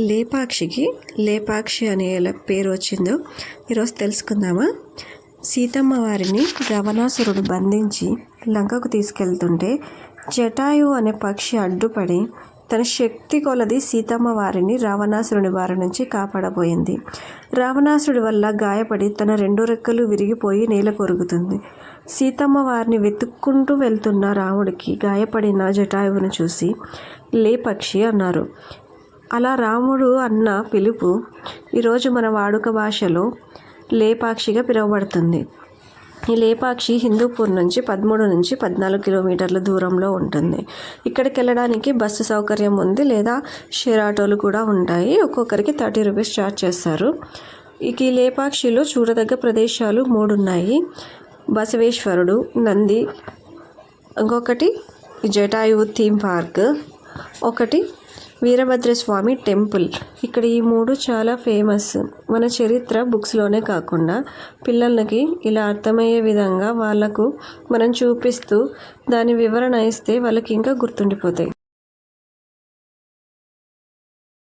లేపాక్షికి లేపాక్షి అనే ఎలా పేరు వచ్చిందో ఈరోజు తెలుసుకుందామా. సీతమ్మ వారిని రావణాసురుడు బంధించి లంకకు తీసుకెళ్తుంటే జటాయువు అనే పక్షి అడ్డుపడి తన శక్తి కొలది సీతమ్మ వారిని రావణాసురుని బారి నుంచి కాపాడబోయింది. రావణాసురుడి వల్ల గాయపడి తన 2 రెక్కలు విరిగిపోయి నేల కొరుగుతుంది. సీతమ్మ వారిని వెతుక్కుంటూ వెళ్తున్న రాముడికి గాయపడిన జటాయువును చూసి లేపక్షి అన్నారు. అలా రాముడు అన్న పిలుపు ఈరోజు మన వాడుక భాషలో లేపాక్షిగా పిలువబడుతుంది. ఈ లేపాక్షి హిందూపూర్ నుంచి 13 నుంచి 14 కిలోమీటర్ల దూరంలో ఉంటుంది. ఇక్కడికి వెళ్ళడానికి బస్సు సౌకర్యం ఉంది, లేదా షేర్ ఆటోలు కూడా ఉంటాయి. ఒక్కొక్కరికి 30 రూపీస్ ఛార్జ్ చేస్తారు. ఈ లేపాక్షిలో చూడదగ్గ ప్రదేశాలు 3 ఉన్నాయి. బసవేశ్వరుడు, నంది, ఇంకొకటి జటాయువు థీమ్ పార్క్, ఒకటి వీరభద్రస్వామి టెంపుల్. ఇక్కడ ఈ 3 చాలా ఫేమస్. మన చరిత్ర బుక్స్లోనే కాకుండా పిల్లలకి ఇలా అర్థమయ్యే విధంగా వాళ్ళకు మనం చూపిస్తూ దాని వివరణ ఇస్తే వాళ్ళకి ఇంకా గుర్తుండిపోతాయి.